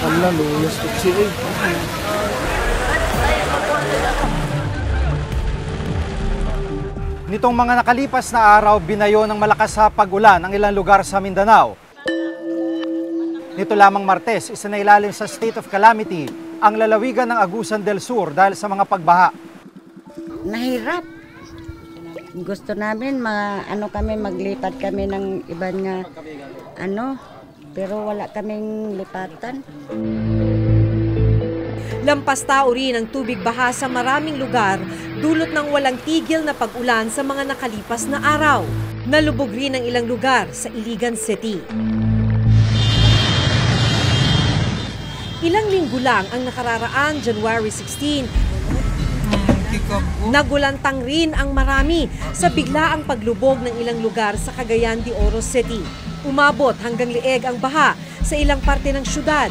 Ala, luyas ko siya. Nitong mga nakalipas na araw, binayo ng malakas sa pag-ulan ang ilang lugar sa Mindanao. Nito lamang Martes, isinailalim sa state of calamity ang lalawigan ng Agusan del Sur dahil sa mga pagbaha. Nahirap. Gusto namin maglipat kami ng ibang pero wala kaming lipatan. Lampas tao rin ang tubig baha sa maraming lugar, dulot ng walang tigil na pag-ulan sa mga nakalipas na araw. Nalubog rin ang ilang lugar sa Iligan City. Ilang linggo lang ang nakararaan, January 16, nagulantang rin ang marami sa biglaang paglubog ng ilang lugar sa Cagayan de Oro City. Umabot hanggang lieg ang baha sa ilang parte ng syudad.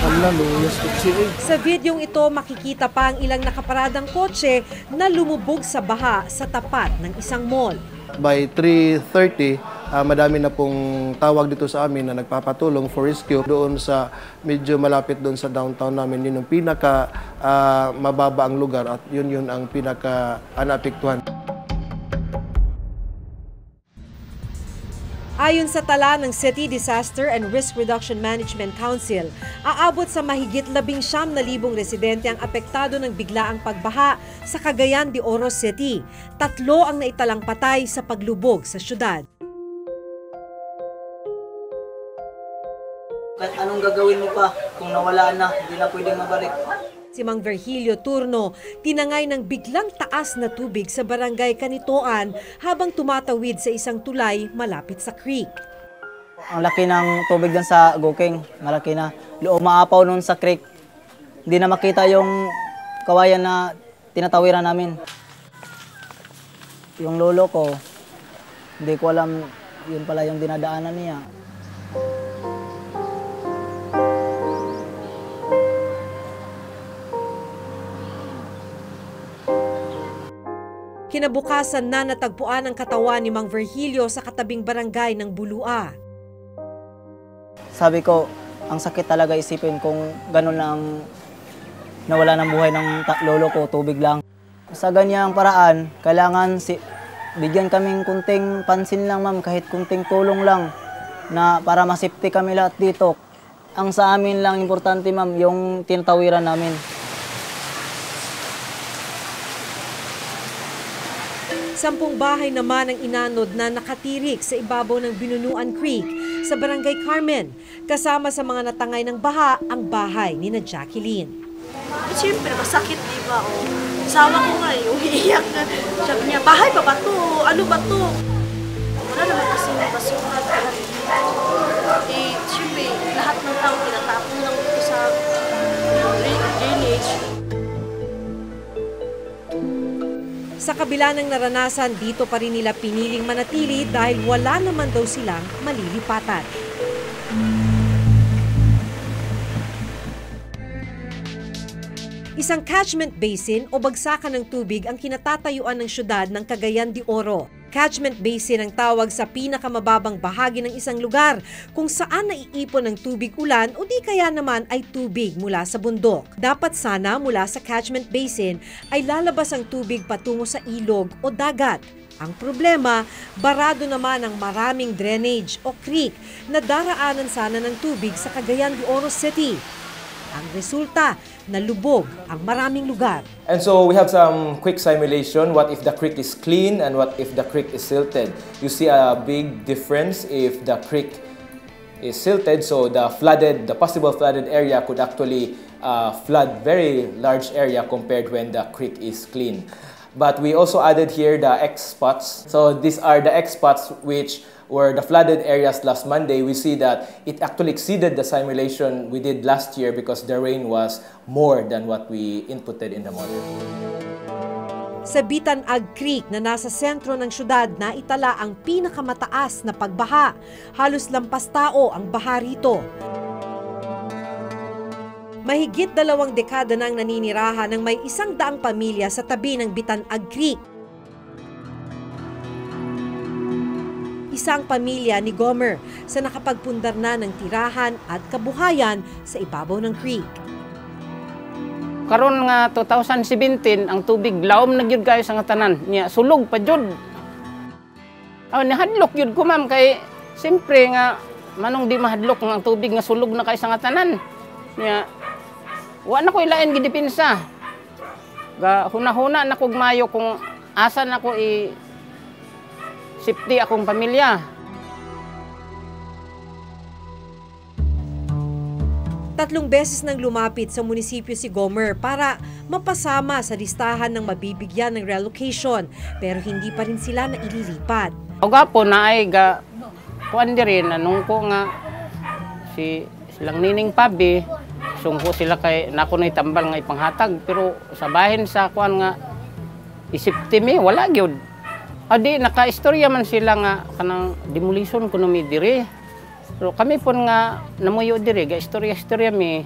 Ala, luyas ko siya. Sa videong ito, makikita pa ang ilang nakaparadang kotse na lumubog sa baha sa tapat ng isang mall. By 3:30, madami na pong tawag dito sa amin na nagpapatulong for rescue doon sa medyo malapit doon sa downtown namin. Yun yung pinaka mababa ang lugar at yun ang pinaka naapektuhan. Ayon sa tala ng City Disaster and Risk Reduction Management Council, aabot sa mahigit 19,000 residente ang apektado ng biglaang pagbaha sa Cagayan de Oro City. 3 ang naitalang patay sa paglubog sa syudad. Kahit anong gagawin mo pa, kung nawala na, hindi na pwedeng mabalik. Si Mang Virgilio Turno, tinangay ng biglang taas na tubig sa barangay Kanitoan habang tumatawid sa isang tulay malapit sa creek. Ang laki ng tubig dun sa Gokeng, malaki na. Umaapaw nun sa creek. Hindi na makita yung kawayan na tinatawiran namin. Yung lolo ko, hindi ko alam yun pala yung dinadaanan niya. Kinabukasan na natagpuan ang katawan ni Mang Virgilio sa katabing barangay ng Bulua. Sabi ko, ang sakit talaga isipin kung ganun lang nawala ng buhay ng lolo ko, tubig lang. Sa ganyang paraan, kailangan bigyan kaming kunting pansin lang ma'am, kahit kunting tulong lang na para masipti kami lahat dito. Ang sa amin lang importante ma'am, yung tinatawiran namin. Sampung bahay naman ang inanod na nakatirik sa ibabaw ng Binunuan Creek sa Barangay Carmen. Kasama sa mga natangay ng baha ang bahay ni na Jacqueline. Siyempre, masakit, di ba? Sawa ko nga, umiiyak na. Sabi niya, bahay ba ba to? Ano ba to? Wala naman kasi basuhan. Siyempre, lahat ng tao tinatapon lang dito sa drainage. Sa kabila ng naranasan, dito pa rin nila piniling manatili dahil wala naman daw silang malilipatan. Isang catchment basin o bagsakan ng tubig ang kinatatayuan ng syudad ng Cagayan de Oro. Catchment basin ang tawag sa pinakamababang bahagi ng isang lugar kung saan naiipon ng tubig ulan o di kaya naman ay tubig mula sa bundok. Dapat sana mula sa catchment basin ay lalabas ang tubig patungo sa ilog o dagat. Ang problema, barado naman ang maraming drainage o creek na daraanan sana ng tubig sa Cagayan de Oro City. Ang resulta, nalubog ang maraming lugar. And so we have some quick simulation. What if the creek is clean and what if the creek is silted? You see a big difference if the creek is silted. So the possible flooded area could actually flood very large area compared when the creek is clean. But we also added here the X spots. So these are the X spots which were the flooded areas last Monday. We see that it actually exceeded the simulation we did last year because the rain was more than what we inputted in the model. Sa Bitan-Ag Creek na nasa sentro ng syudad na itala ang pinakamataas na pagbaha. Halos lampas tao ang baha rito. Mahigit 2 dekada nang naninirahan ng may 100 pamilya sa tabi ng Bitan-Ag Creek. isa ang pamilya ni Gomer sa nakapagpundar na ng tirahan at kabuhayan sa ibabaw ng creek. Karon nga 2017 ang tubig laom na gyud kayo sa nga tanan niya sulog pa jud. Nahadlok yun ko ma'am kay siyempre nga manong di mahadlok nga ang tubig nga sulog na kay sa nga tanan. Nya wa na ko ilain gidipinsa. Ga hunahuna na kog mayo kung asa na ko safety akong pamilya. Tatlong beses nang lumapit sa munisipyo si Gomer para mapasama sa listahan ng mabibigyan ng relocation pero hindi pa rin sila naililipat. Oga po na ay kuan diri nanong ko nga silang nining pabi sungko sila kay nako nay tambal nga ipanghatag pero sa bahin sa kuan nga isipti mi wala gyud. Adi naka-istorya man sila nga kanang demolition kuno mi diri. Pero kami po nga namuyo diri ga istorya mi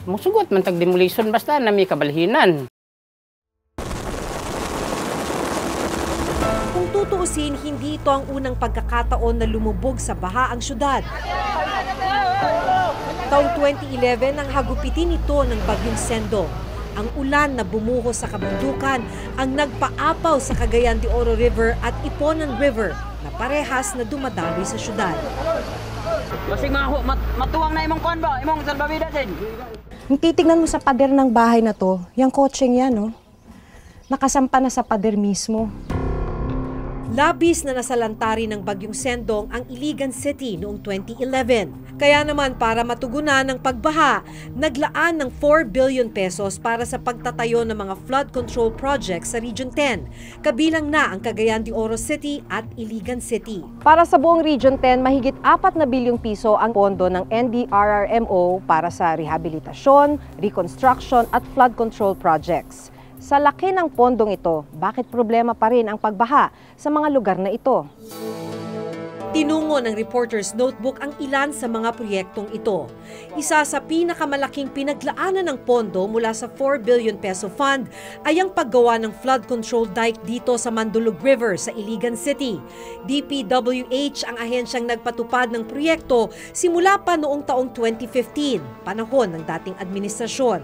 musugot man tag demolition basta na mi kabalhinan. Kung tutuusin, hindi ito ang unang pagkakataon na lumubog sa baha ang syudad. Taong 2011 nang hagupitin ito ng bagyong Sendo. Ang ulan na bumuhos sa kabundukan ang nagpaapaw sa Cagayan de Oro River at Iponan River na parehas na dumadaloy sa syudad. Masing matuwang na imong kuan ba? Imong salbabida din. Kung titignan mo sa pader ng bahay na to, yung kotseng yan, no? Nakasampa na sa pader mismo. Labis na nasalantari ng bagyong Sendong ang Iligan City noong 2011. Kaya naman para matugunan ng pagbaha, naglaan ng 4 billion pesos para sa pagtatayo ng mga flood control projects sa Region 10. Kabilang na ang Cagayan de Oro City at Iligan City. Para sa buong Region 10, mahigit 4 na bilyong piso ang pondo ng NDRRMO para sa rehabilitasyon, reconstruction at flood control projects. Sa laki ng pondong ito, bakit problema pa rin ang pagbaha sa mga lugar na ito? Tinungo ng Reporter's Notebook ang ilan sa mga proyektong ito. Isa sa pinakamalaking pinaglaanan ng pondo mula sa 4 billion peso fund ay ang paggawa ng flood control dike dito sa Mandulog River sa Iligan City. DPWH ang ahensyang nagpatupad ng proyekto simula pa noong taong 2015, panahon ng dating administrasyon.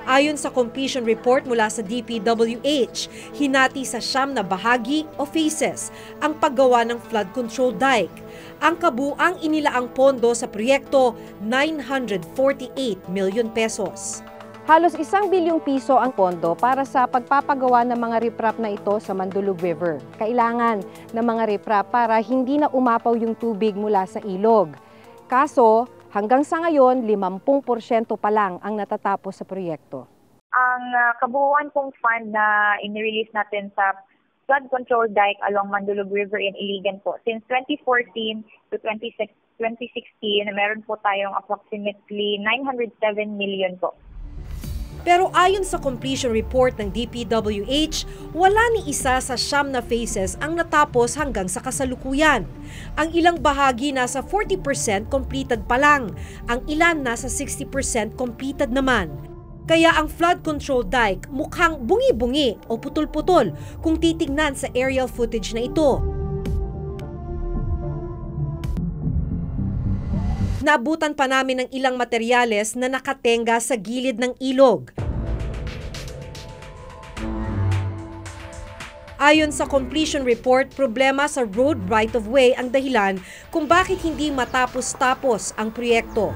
Ayon sa completion report mula sa DPWH, hinati sa 9 na bahagi o phases ang paggawa ng flood control dike. Ang kabuang inilaang pondo sa proyekto, 948 million pesos. Halos 1 bilyong piso ang pondo para sa pagpapagawa ng mga riprap na ito sa Mandulog River. Kailangan ng mga riprap para hindi na umapaw yung tubig mula sa ilog. Kaso, hanggang sa ngayon, 50% pa lang ang natatapos sa proyekto. Ang kabuuan pong fund na in-release natin sa flood control dike along Mandulog River in Iligan po. Since 2014 to 2016, meron po tayong approximately 907 million po. Pero ayon sa completion report ng DPWH, wala ni isa sa 9 na phases ang natapos hanggang sa kasalukuyan. Ang ilang bahagi nasa 40% completed pa lang, ang ilan nasa 60% completed naman. Kaya ang flood control dike mukhang bungi-bungi o putol-putol kung titignan sa aerial footage na ito. Naabutan pa namin ng ilang materyales na nakatenga sa gilid ng ilog. Ayon sa completion report, problema sa road right-of-way ang dahilan kung bakit hindi matapos-tapos ang proyekto.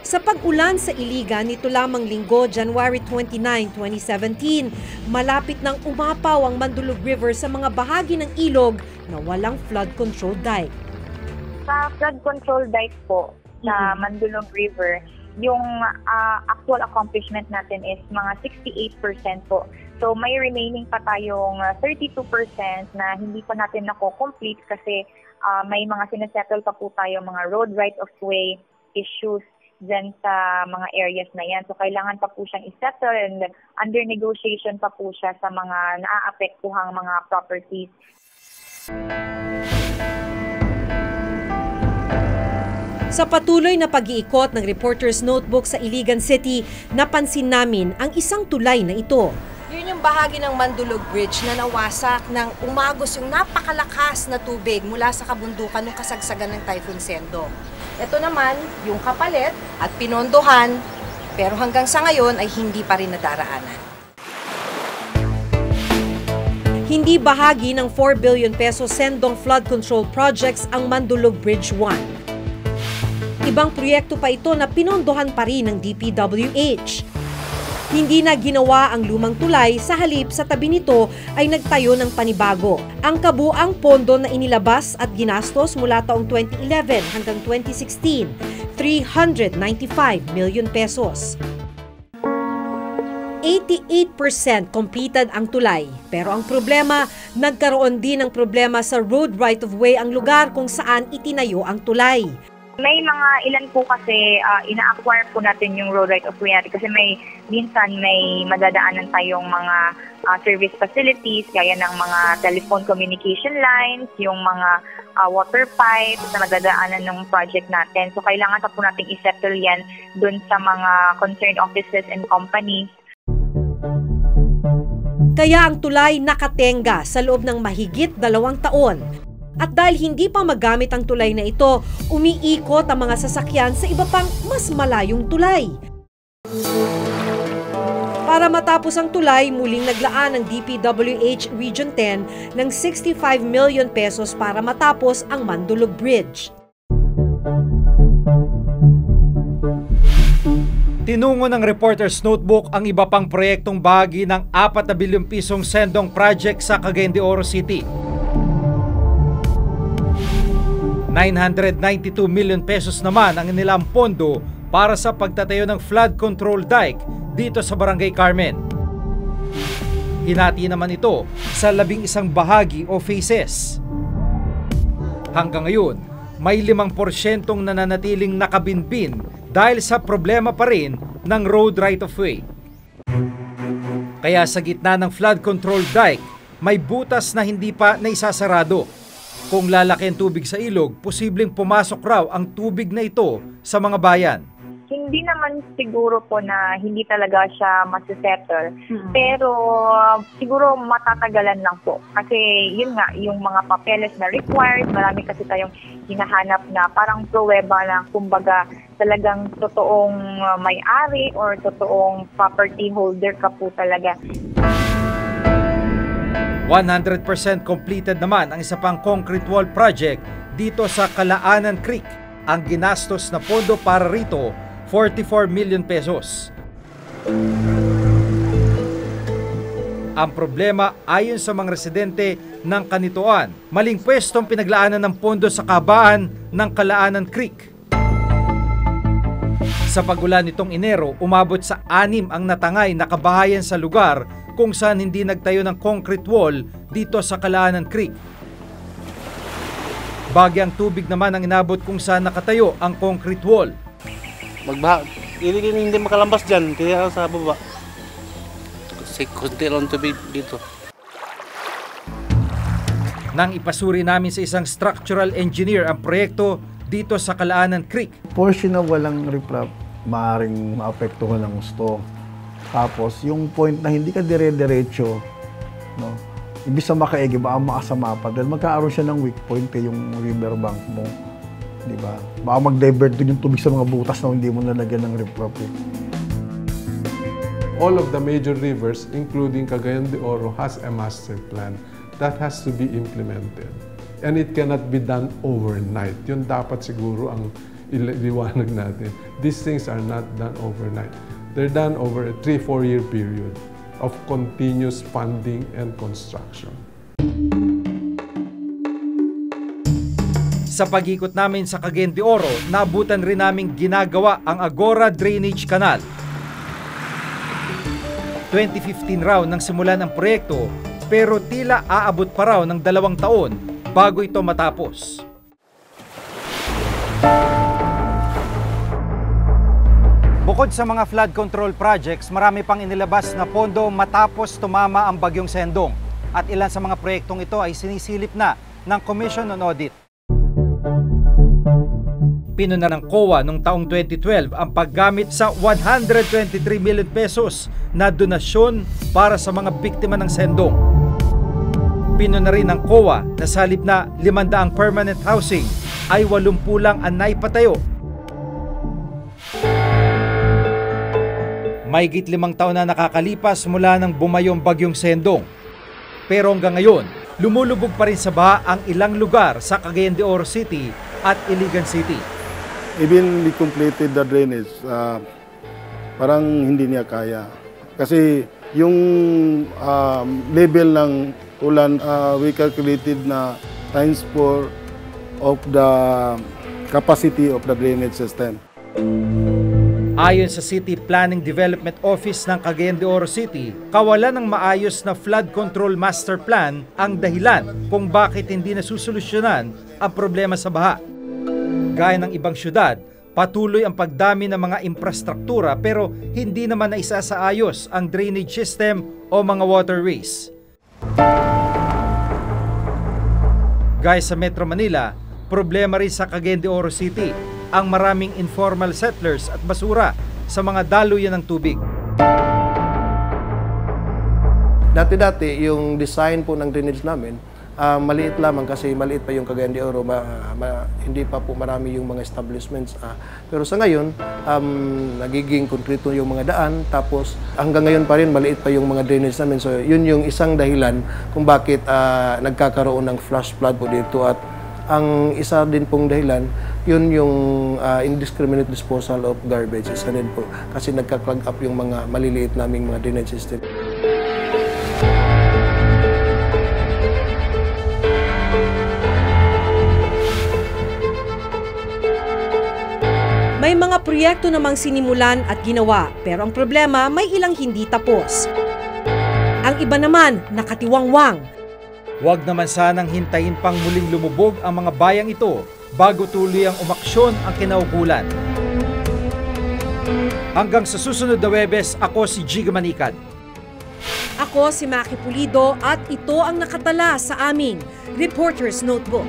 Sa pag-ulan sa Iligan nito lamang linggo, January 29, 2017, malapit nang umapaw ang Mandulog River sa mga bahagi ng ilog na walang flood control dike. Sa flood control dike po sa Mandulog River, yung actual accomplishment natin is mga 68% po. So may remaining pa tayong 32% na hindi pa natin nako-complete kasi may mga sinesettle pa po tayo mga road right-of-way issues dyan sa mga areas na yan. So, kailangan pa po siyang isettle and under negotiation pa po siya sa mga naaapektuhang mga properties. Sa patuloy na pag-iikot ng Reporter's Notebook sa Iligan City, napansin namin ang isang tulay na ito. Yun yung bahagi ng Mandulog Bridge na nawasak nang umagos yung napakalakas na tubig mula sa kabundukan ng kasagsagan ng Typhoon Sendong. Ito naman yung kapalit at pinondohan, pero hanggang sa ngayon ay hindi pa rin nadaraanan. Hindi bahagi ng 4 billion peso Sendong Flood Control Projects ang Mandulog Bridge 1. Ibang proyekto pa ito na pinondohan pa rin ng DPWH. Hindi na ginawa ang lumang tulay, sa halip sa tabi nito ay nagtayo ng panibago. Ang kabuang pondo na inilabas at ginastos mula taong 2011 hanggang 2016, 395 million pesos. 88% completed ang tulay. Pero ang problema, nagkaroon din ng problema sa road right-of-way ang lugar kung saan itinayo ang tulay. May mga ilan po kasi ina-acquire po natin yung road right-of-way natin kasi minsan may madadaanan tayong mga service facilities gaya ng mga telephone communication lines, yung mga water pipes na madadaanan ng project natin. So kailangan po natin isettle yan dun sa mga concerned offices and companies. Kaya ang tulay nakatenga sa loob ng mahigit 2 taon. At dahil hindi pa magamit ang tulay na ito, umiikot ang mga sasakyan sa iba pang mas malayong tulay. Para matapos ang tulay, muling naglaan ng DPWH Region 10 ng 65 million pesos para matapos ang Mandulog Bridge. Tinungo ng Reporter's Notebook ang iba pang proyektong bahagi ng 4 na bilyong pisong Sendong Project sa Cagayan de Oro City. 992 million pesos naman ang inilang pondo para sa pagtatayo ng flood control dike dito sa Barangay Carmen. Hinati naman ito sa 11 bahagi o phases. Hanggang ngayon, may 5% nananatiling nakabinbin dahil sa problema pa rin ng road right-of-way. Kaya sa gitna ng flood control dike, may butas na hindi pa naisasarado. Kung lalaki ang tubig sa ilog, posibleng pumasok raw ang tubig na ito sa mga bayan. Hindi naman siguro po na hindi talaga siya masisettle. Pero siguro matatagalan lang po. Kasi yun nga, yung mga papeles na required, marami kasi tayong hinahanap na parang pruweba na kumbaga talagang totoong may-ari or totoong property holder ka po talaga. 100% completed naman ang isa pang concrete wall project dito sa Kalaanan Creek. Ang ginastos na pondo para rito, 44 million pesos. Ang problema ayon sa mga residente ng Kanituan, maling pwestong pinaglaanan ng pondo sa kabaan ng Kalaanan Creek. Sa pagulan nitong Enero, umabot sa 6 ang natangay na kabahayan sa lugar kung saan hindi nagtayo ng concrete wall dito sa Kalaanan Creek. Bagyang tubig naman ang inabot kung saan nakatayo ang concrete wall. Hindi makalambas dyan, kaya sa baba. Kasi konti lang tubig dito. Nang ipasuri namin sa isang structural engineer ang proyekto dito sa Kalaanan Creek. Portion na walang riprap, maaaring maapektuhan ng gusto. Tapos, yung point na hindi ka dire-diretso, no? Ibig sa makaigi, baka makasama pa. Dahil magkaaroon siya ng weak point, yung riverbank mo. Di ba? Baka mag-divert din yung tubig sa mga butas na hindi mo nalagyan ng riprap. All of the major rivers, including Cagayan de Oro, has a master plan that has to be implemented. And it cannot be done overnight. Yun dapat siguro ang iliwanag natin. These things are not done overnight. They're done over a 3-4 year period of continuous funding and construction. Sa pag-ikot namin sa Cagayan de Oro, naabutan rin naming ginagawa ang Agora Drainage Canal. 2015 raw nang simulan ang proyekto, pero tila aabot pa raw ng 2 taon bago ito matapos. Bukod sa mga flood control projects, marami pang inilabas na pondo matapos tumama ang bagyong Sendong. At ilan sa mga proyektong ito ay sinisilip na ng Commission on Audit. Pinuna ng COA noong taong 2012 ang paggamit sa 123 million pesos na donasyon para sa mga biktima ng sendong. Pinuna rin ng COA na sa halip na 500 permanent housing ay 80 lang ang naipatayo. Mahigit 5 taon na nakakalipas mula nang bumayong bagyong Sendong. Pero hanggang ngayon, lumulubog pa rin sa baha ang ilang lugar sa Cagayan de Oro City at Iligan City. Even we completed the drainage, parang hindi niya kaya. Kasi yung level ng ulan, we calculated na times 4 of the capacity of the drainage system. Ayon sa City Planning Development Office ng Cagayan de Oro City, kawalan ng maayos na flood control master plan ang dahilan kung bakit hindi nasusolusyonan ang problema sa baha. Gaya ng ibang syudad, patuloy ang pagdami ng mga infrastruktura pero hindi naman naisasaayos ang drainage system o mga waterways. Gaya sa Metro Manila, problema rin sa Cagayan de Oro City ang maraming informal settlers at basura sa mga daluyan ng tubig. Dati-dati, yung design po ng drainage namin, maliit lamang kasi maliit pa yung Cagayan de Oro, hindi pa po marami yung mga establishments. Pero sa ngayon, nagiging konkreto yung mga daan, tapos hanggang ngayon pa rin maliit pa yung mga drainage namin. So yun yung isang dahilan kung bakit nagkakaroon ng flash flood po dito. At ang isa din pong dahilan, yun yung indiscriminate disposal of garbage. Isa din po kasi nagka-clog up yung mga maliliit naming mga drainage system. May mga proyekto namang sinimulan at ginawa, pero ang problema may ilang hindi tapos. Ang iba naman nakatiwangwang. Huwag naman sanang hintayin pang muling lumubog ang mga bayang ito bago tuloy ang umaksyon ang kinaukulan. Hanggang sa susunod na Huwebes, ako si Giga Manikad. Ako si Maki Pulido at ito ang nakatala sa aming Reporter's Notebook.